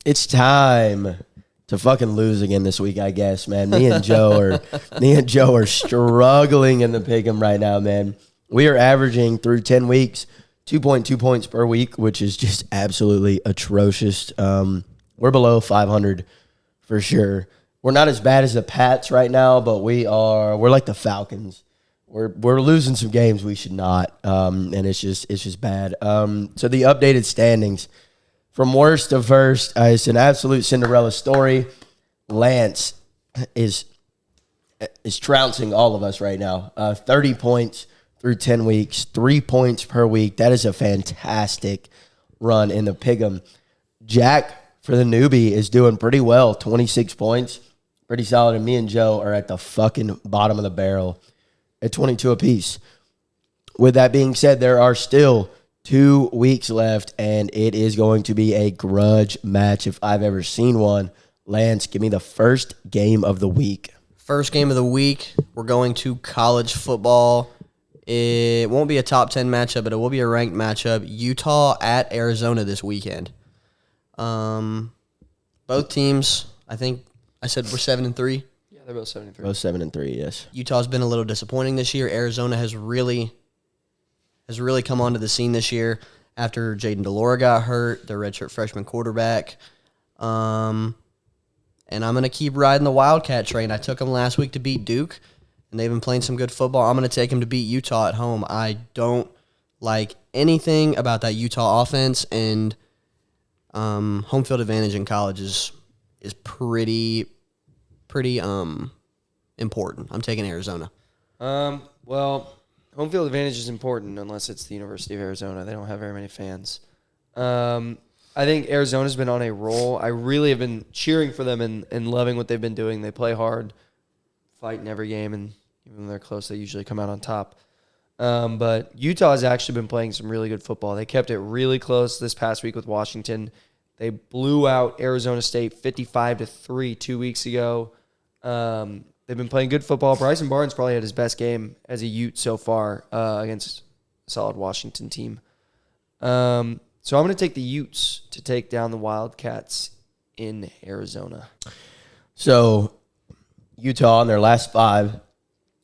It's time to fucking lose again this week, I guess, man. Me and Joe are struggling in the pick'em right now, man. We are averaging through 10 weeks 2.2 points per week, which is just absolutely atrocious. We're below 500 for sure. We're not as bad as the Pats right now, but we're like the Falcons. We're losing some games we should not, and it's just bad. So the updated standings. From worst to first, it's an absolute Cinderella story. Lance is trouncing all of us right now. 30 points through 10 weeks, 3 points per week. That is a fantastic run in the pick'em. Jack, for the newbie, is doing pretty well. 26 points, pretty solid. And me and Joe are at the fucking bottom of the barrel at 22 apiece. With that being said, there are still 2 weeks left, and it is going to be a grudge match if I've ever seen one. Lance, give me the first game of the week. First game of the week, we're going to college football. It won't be a top 10 matchup, but it will be a ranked matchup. Utah at Arizona this weekend. Both teams, I think I said we're 7-3. Yeah, they're both 7-3. Both 7-3, yes. Utah's been a little disappointing this year. Arizona has really come onto the scene this year after Jaden Delora got hurt, their redshirt freshman quarterback. And I'm going to keep riding the Wildcat train. I took them last week to beat Duke, and they've been playing some good football. I'm going to take them to beat Utah at home. I don't like anything about that Utah offense, and home field advantage in college is pretty important. I'm taking Arizona. Well, home field advantage is important unless it's the University of Arizona. They don't have very many fans. I think Arizona's been on a roll. I really have been cheering for them and loving what they've been doing. They play hard, fight in every game, and even when they're close, they usually come out on top. But Utah has actually been playing some really good football. They kept it really close this past week with Washington. They blew out Arizona State 55-3 2 weeks ago. They've been playing good football. Bryson Barnes probably had his best game as a Ute so far against a solid Washington team. So I'm going to take the Utes to take down the Wildcats in Arizona. So Utah, in their last 5,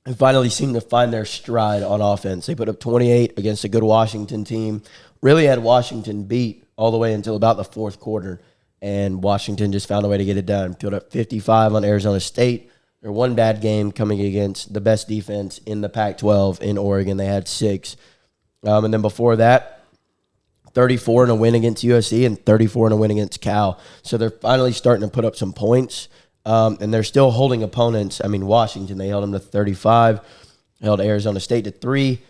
have finally seemed to find their stride on offense. They put up 28 against a good Washington team. Really had Washington beat all the way until about the fourth quarter, and Washington just found a way to get it done. Put up 55 on Arizona State. Their one bad game coming against the best defense in the Pac-12 in Oregon. They had 6. And then before that, 34 in a win against USC and 34 in a win against Cal. So they're finally starting to put up some points, and they're still holding opponents. I mean, Washington, they held them to 35, held Arizona State to 3,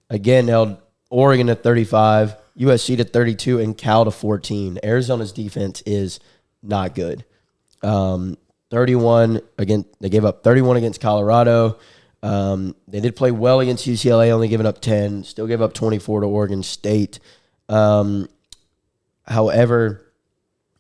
again held Oregon to 35, USC to 32, and Cal to 14. Arizona's defense is not good. 31 again. They gave up 31 against Colorado. They did play well against UCLA, only giving up 10. Still gave up 24 to Oregon State. However,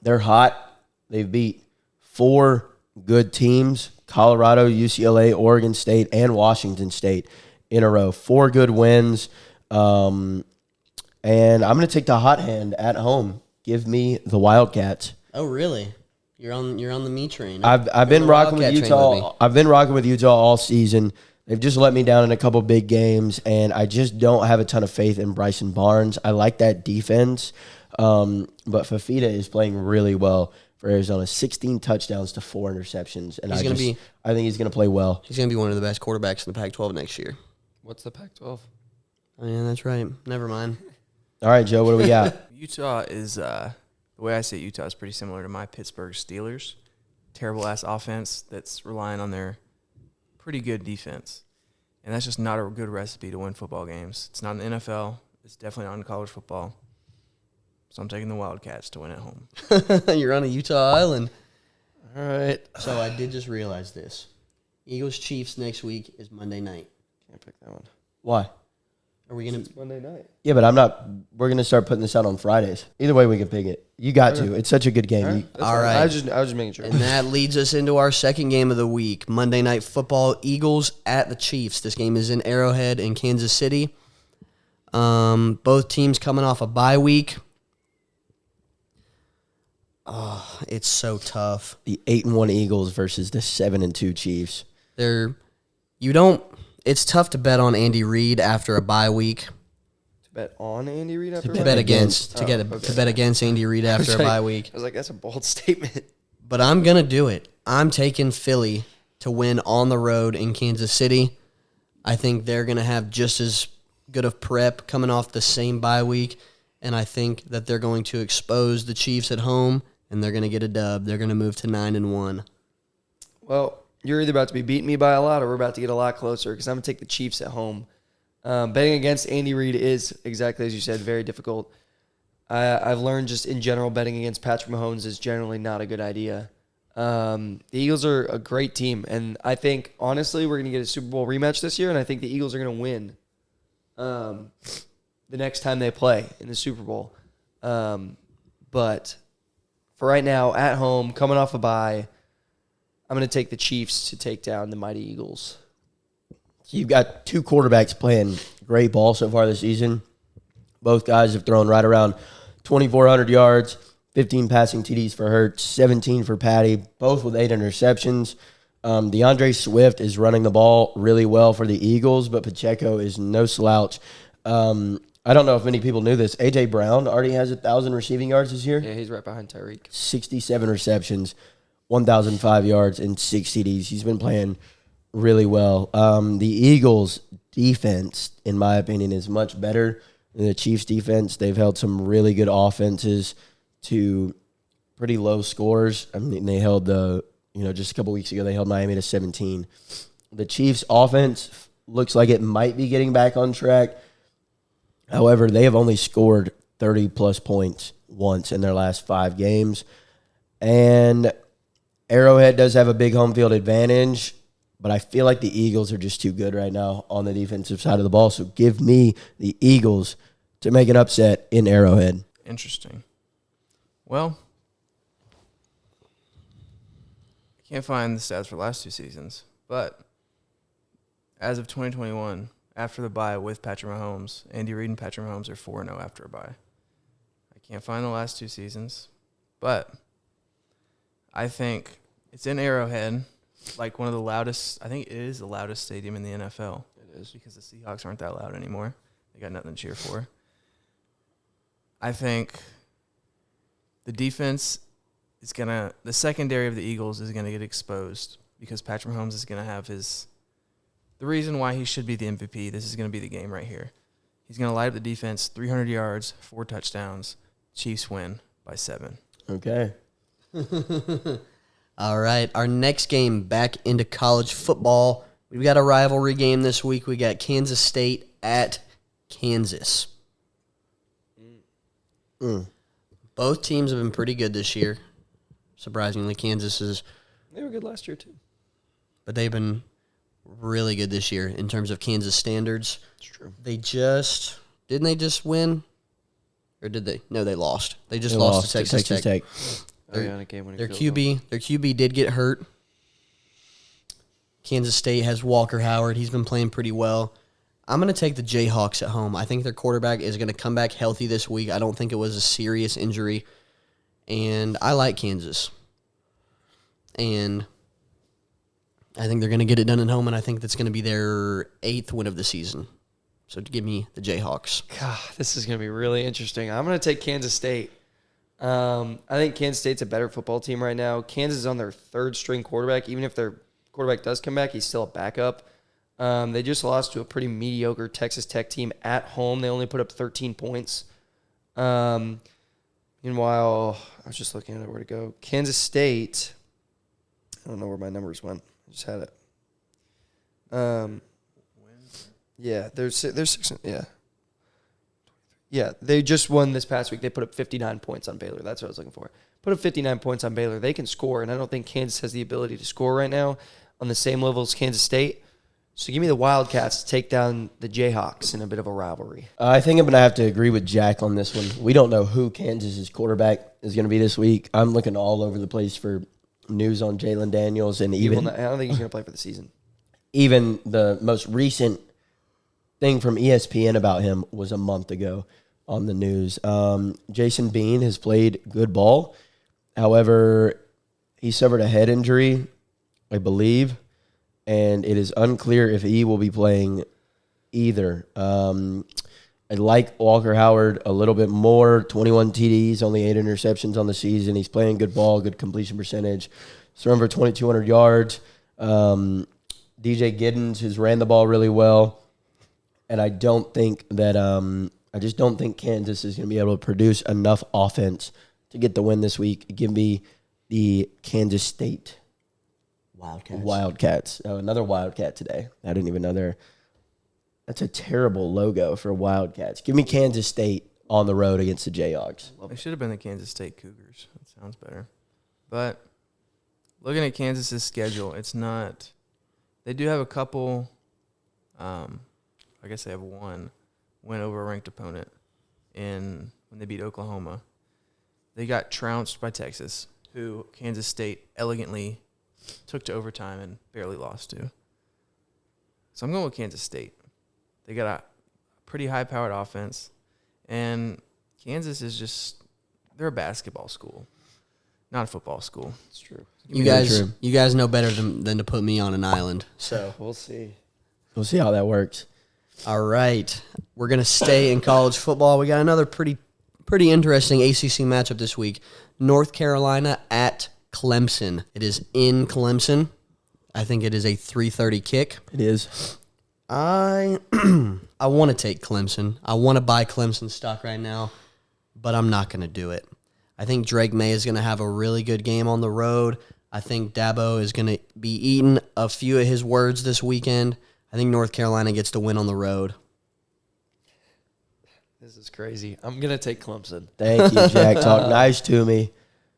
they're hot. They've beat 4 good teams: Colorado, UCLA, Oregon State, and Washington State in a row. 4 good wins. And I'm going to take the hot hand at home. Give me the Wildcats. Oh, really? You're on the me train. I've been rocking with Utah. I've been rocking with Utah all season. They've just let me down in a couple big games, and I just don't have a ton of faith in Bryson Barnes. I like that defense, but Fafita is playing really well for Arizona. 16 touchdowns to 4 interceptions, and I think he's going to play well. He's going to be one of the best quarterbacks in the Pac-12 next year. What's the Pac-12? Oh, yeah, that's right. Never mind. All right, Joe, what do we got? Utah is, the way I see it, Utah is pretty similar to my Pittsburgh Steelers. Terrible-ass offense that's relying on their pretty good defense. And that's just not a good recipe to win football games. It's not in the NFL. It's definitely not in college football. So I'm taking the Wildcats to win at home. You're on a Utah island. All right. So I did just realize this. Eagles-Chiefs next week is Monday night. Can't pick that one. Why? Are we going It's Monday night. Yeah, but we're going to start putting this out on Fridays. Either way, we can pick it. You got to. It's such a good game. All right. I was just making sure. And that leads us into our second game of the week. Monday Night Football, Eagles at the Chiefs. This game is in Arrowhead in Kansas City. Both teams coming off a bye week. Oh, it's so tough. The 8-1 Eagles versus the 7-2 Chiefs. It's tough to bet on Andy Reid after a bye week. To bet on Andy Reid after To bet against Andy Reid after a bye week. I was like, that's a bold statement. But I'm going to do it. I'm taking Philly to win on the road in Kansas City. I think they're going to have just as good of prep coming off the same bye week, and I think that they're going to expose the Chiefs at home, and they're going to get a dub. They're going to move to 9-1. Well, you're either about to be beating me by a lot or we're about to get a lot closer because I'm going to take the Chiefs at home. Betting against Andy Reid is, exactly as you said, very difficult. I've learned just in general betting against Patrick Mahomes is generally not a good idea. The Eagles are a great team, and I think, honestly, we're going to get a Super Bowl rematch this year, and I think the Eagles are going to win the next time they play in the Super Bowl. But for right now, at home, coming off a bye, I'm going to take the Chiefs to take down the mighty Eagles. You've got two quarterbacks playing great ball so far this season. Both guys have thrown right around 2,400 yards, 15 passing TDs for Hurts, 17 for Patty, both with 8 interceptions. DeAndre Swift is running the ball really well for the Eagles, but Pacheco is no slouch. I don't know if many people knew this. A.J. Brown already has 1,000 receiving yards this year. Yeah, he's right behind Tyreek. 67 receptions, 1,005 yards, and 6 TDs. He's been playing really well. The Eagles' defense, in my opinion, is much better than the Chiefs' defense. They've held some really good offenses to pretty low scores. I mean, they held just a couple weeks ago, they held Miami to 17. The Chiefs' offense looks like it might be getting back on track. However, they have only scored 30-plus points once in their last 5 games. And Arrowhead does have a big home field advantage, but I feel like the Eagles are just too good right now on the defensive side of the ball. So give me the Eagles to make an upset in Arrowhead. Interesting. Well, I can't find the stats for the last 2 seasons, but as of 2021, after the bye with Patrick Mahomes, Andy Reid and Patrick Mahomes are 4-0 after a bye. I can't find the last 2 seasons, but I think it's in Arrowhead, like one of the loudest. I think it is the loudest stadium in the NFL. It is. Because the Seahawks aren't that loud anymore. They got nothing to cheer for. I think the defense is the secondary of the Eagles is gonna get exposed because Patrick Mahomes is gonna have the reason why he should be the MVP. This is gonna be the game right here. He's gonna light up the defense, 300 yards, 4 touchdowns. Chiefs win by 7. Okay. All right, our next game back into college football. We've got a rivalry game this week. We got Kansas State at Kansas. Both teams have been pretty good this year. Surprisingly, They were good last year, too. but they've been really good this year in terms of Kansas standards. It's true. Didn't they just win? Or did they? No, they lost. They just lost to Texas Tech. Their QB did get hurt. Kansas State has Walker Howard. He's been playing pretty well. I'm going to take the Jayhawks at home. I think their quarterback is going to come back healthy this week. I don't think it was a serious injury. And I like Kansas. And I think they're going to get it done at home, and I think that's going to be their 8th win of the season. So give me the Jayhawks. God, this is going to be really interesting. I'm going to take Kansas State. I think Kansas State's a better football team right now. Kansas is on their 3rd-string quarterback. Even if their quarterback does come back, he's still a backup. They just lost to a pretty mediocre Texas Tech team at home. They only put up 13 points. Meanwhile, I was just looking at where to go. Kansas State, I don't know where my numbers went. I just had it. Yeah, they're 6. Yeah. Yeah, they just won this past week. They put up 59 points on Baylor. That's what I was looking for. Put up 59 points on Baylor. They can score, and I don't think Kansas has the ability to score right now on the same level as Kansas State. So give me the Wildcats to take down the Jayhawks in a bit of a rivalry. I think I'm going to have to agree with Jack on this one. We don't know who Kansas's quarterback is going to be this week. I'm looking all over the place for news on Jalen Daniels, and I don't think he's going to play for the season. Even the most recent thing from ESPN about him was a month ago on the news. Jason Bean has played good ball. However, he suffered a head injury, I believe, and it is unclear if he will be playing either. I like Walker Howard a little bit more. 21 TDs, only 8 interceptions on the season. He's playing good ball, good completion percentage. He's thrown for 2,200 yards. DJ Giddens has ran the ball really well. And I don't think that I just don't think Kansas is going to be able to produce enough offense to get the win this week. Give me the Kansas State Wildcats. Oh, another Wildcat today. I didn't even know that's a terrible logo for Wildcats. Give me Kansas State on the road against the Jayhawks. It should have been the Kansas State Cougars. That sounds better. But looking at Kansas's schedule, it's not. They do have a couple. I guess they have one win over a ranked opponent when they beat Oklahoma. They got trounced by Texas, who Kansas State elegantly took to overtime and barely lost to. So I'm going with Kansas State. They got a pretty high-powered offense, and Kansas is they're a basketball school, not a football school. It's true. You guys know better than to put me on an island. So We'll see. We'll see how that works. all right, we're gonna stay in college football. We got another pretty interesting ACC matchup this week. North Carolina at Clemson. It is in Clemson. I think it is a 3:30 kick. It is. I want to take Clemson. I want to buy Clemson stock right now, but I'm not going to do it. I think Drake May is going to have a really good game on the road. I think Dabo is going to be eating a few of his words this weekend. I think North Carolina gets the win on the road. This is crazy. I'm going to take Clemson. Thank you, Jack. Talk nice to me.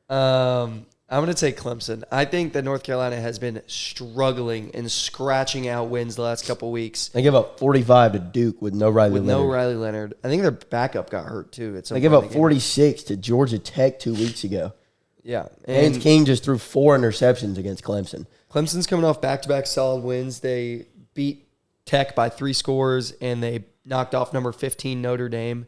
I'm going to take Clemson. I think that North Carolina has been struggling and scratching out wins the last couple weeks. They give up 45 to Duke with no Riley Leonard. I think their backup got hurt, too. They give up 46 to Georgia Tech 2 weeks ago. Yeah. Haynes King just threw 4 interceptions against Clemson. Clemson's coming off back-to-back solid wins. They beat Tech by 3 scores, and they knocked off number 15 Notre Dame.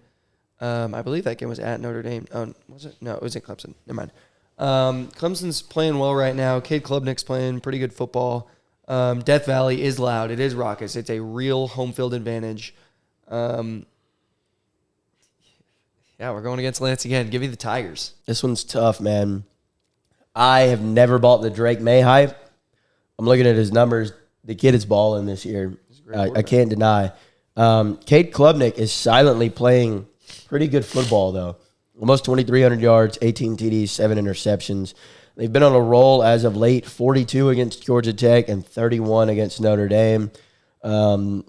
I believe that game was at Notre Dame. Oh, was it? No, it was in Clemson. Never mind. Clemson's playing well right now. Cade Klubnik's playing pretty good football. Death Valley is loud. It is raucous. It's a real home field advantage. Yeah, we're going against Lance again. Give me the Tigers. This one's tough, man. I have never bought the Drake May hype. I'm looking at his numbers. The kid is balling this year. I can't deny. Cade Klubnik is silently playing pretty good football, though. Almost 2,300 yards, 18 TDs, 7 interceptions. They've been on a roll as of late, 42 against Georgia Tech and 31 against Notre Dame. But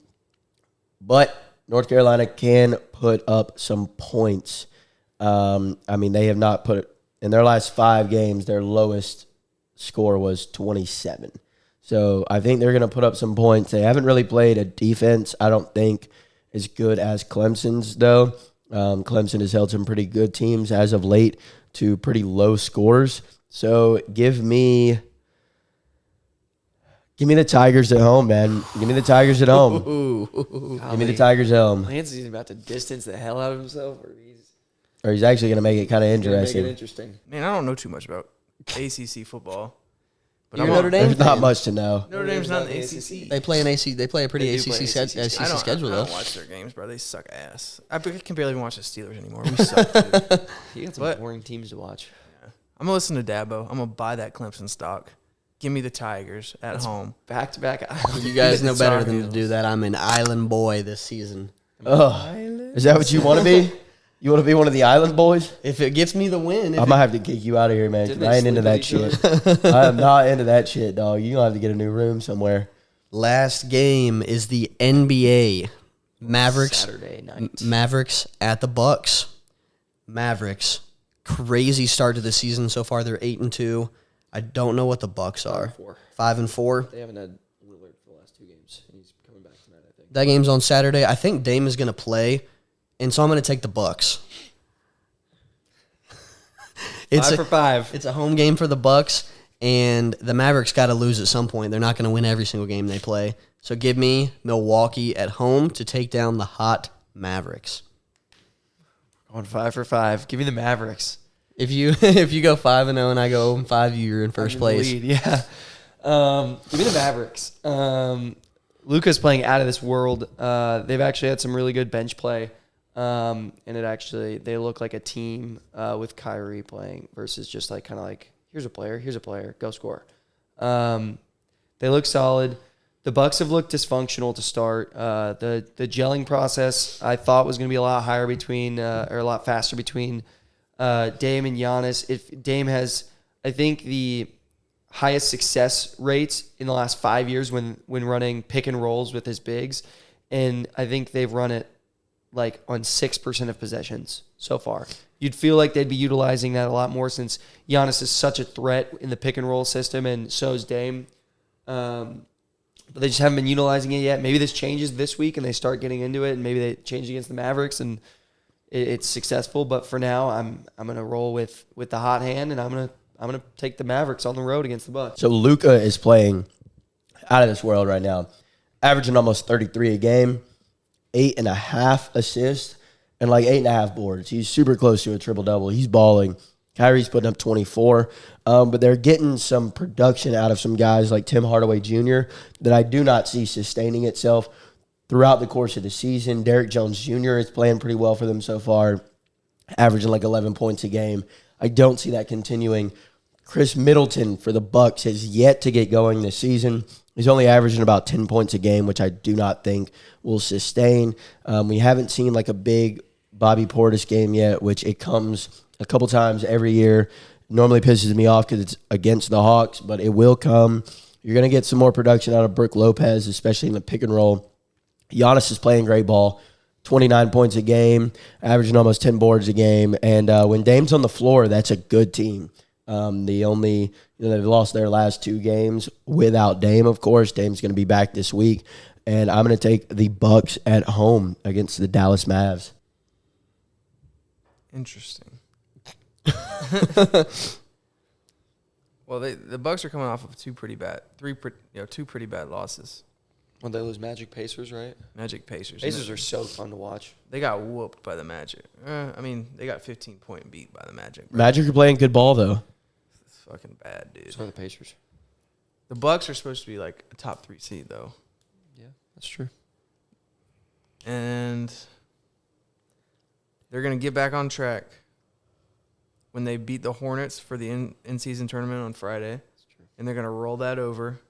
North Carolina can put up some points. They have not in their last 5 games, their lowest score was 27. So I think they're going to put up some points. They haven't really played a defense, I don't think, as good as Clemson's, though. Clemson has held some pretty good teams as of late to pretty low scores. So give me the Tigers at home, man. Give me the Tigers at home. Give me the Tigers at home. Lance is about to distance the hell out of himself, Or he's actually going to make it kind of interesting. Interesting. Man, I don't know too much about ACC football. But You're Notre Dame There's not much to know. Notre Dame's not in the ACC. They play a pretty They do ACC, play schedule, I though. don't watch their games, bro. They suck ass. I can barely even watch the Steelers anymore. We suck, dude. You got some But- boring teams to watch. I'm going to listen to Dabo. I'm going to buy that Clemson stock. Give me the Tigers at home. Back-to-back. You guys know better Tar than to Heels. do that. I'm an island boy this season. Oh, is that what you want to be? You want to be one of the Island Boys? If it gets me the win, I might have to kick you out of here, man. 'Cause Didn't I they ain't into sleep that with shit. I am not into that shit, dog. You're going to have to get a new room somewhere. last game is the NBA. Mavericks Saturday night. Mavericks at the Bucks. Mavericks, crazy start to the season so far. They're 8-2. I don't know what the Bucks are. 5-4. They haven't had Lillard for the last 2 games. He's coming back tonight, I think. That game's on Saturday. I think Dame is going to play, and so I'm going to take the Bucks. It's 5 for 5. It's a home game for the Bucks, and the Mavericks got to lose at some point. They're not going to win every single game they play. So give me Milwaukee at home to take down the hot Mavericks. Going 5 for 5. Give me the Mavericks. If you go 5-0 and I go 0-5, you're in first I'm in the place. lead, yeah. Give me the Mavericks. Luka's playing out of this world. They've actually had some really good bench play. And they look like a team with Kyrie playing versus just like kind of like, here's a player, go score. They look solid. The Bucks have looked dysfunctional to start. The gelling process I thought was going to be a lot higher or a lot faster between Dame and Giannis. If Dame has, I think, the highest success rates in the last 5 years when running pick and rolls with his bigs, and I think they've run it like on 6% of possessions so far. You'd feel like they'd be utilizing that a lot more since Giannis is such a threat in the pick and roll system, and so is Dame. But they just haven't been utilizing it yet. Maybe this changes this week and they start getting into it, and maybe they change against the Mavericks and it's successful. But for now, I'm gonna roll with the hot hand, and I'm gonna take the Mavericks on the road against the Bucks. So Luka is playing out of this world right now, averaging almost 33 a game, 8.5 assists, and like 8.5 boards. He's super close to a triple-double. He's balling. Kyrie's putting up 24. But they're getting some production out of some guys like Tim Hardaway Jr. that I do not see sustaining itself throughout the course of the season. Derrick Jones Jr. is playing pretty well for them so far, averaging like 11 points a game. I don't see that continuing. Chris Middleton for the Bucks has yet to get going this season. He's only averaging about 10 points a game, which I do not think will sustain. We haven't seen like a big Bobby Portis game yet, which it comes a couple times every year. Normally pisses me off because it's against the Hawks, but it will come. You're going to get some more production out of Brook Lopez, especially in the pick and roll. Giannis is playing great ball, 29 points a game, averaging almost 10 boards a game. And when Dame's on the floor, that's a good team. They've lost their last 2 games without Dame, of course. Dame's going to be back this week. And I'm going to take the Bucks at home against the Dallas Mavs. Interesting. Well, the Bucks are coming off of two pretty bad losses. When they lose Magic Pacers, right? Magic Pacers. Pacers are so fun to watch. They got whooped by the Magic. They got 15-point beat by the Magic. Bro. Magic are playing good ball, though. It's fucking bad, dude. So are the Pacers. The Bucks are supposed to be like a top 3 seed, though. Yeah, that's true. And they're going to get back on track when they beat the Hornets for the in-season tournament on Friday. And they're going to roll that over.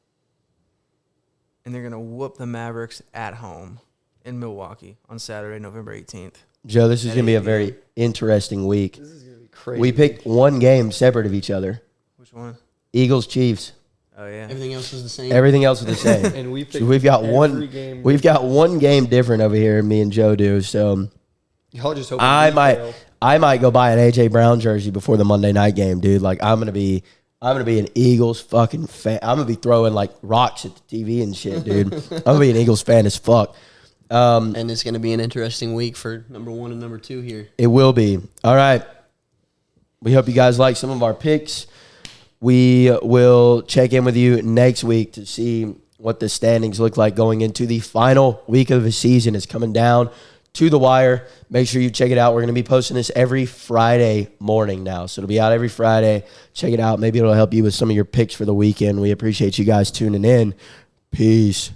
And they're going to whoop the Mavericks at home in Milwaukee on Saturday, November 18th. Joe, this is going to be a very interesting week. This is going to be crazy. We picked one game separate of each other. Which one? Eagles, Chiefs. Oh, yeah. Everything else was the same. Everything else is the same. And we picked So we've got every game. one game different over here, me and Joe do. So Y'all just hope I we might fail. go buy an AJ Brown jersey before the Monday night game, dude. Like I'm gonna be an Eagles fucking fan. I'm gonna be throwing like rocks at the TV and shit, dude. I'm gonna be an Eagles fan as fuck. And it's going to be an interesting week for number 1 and number 2 here. It will be. All right. We hope you guys like some of our picks. We will check in with you next week to see what the standings look like going into the final week of the season. Is coming down to the wire. Make sure you check it out. We're going to be posting this every Friday morning now. So it'll be out every Friday. Check it out. Maybe it'll help you with some of your picks for the weekend. We appreciate you guys tuning in. Peace.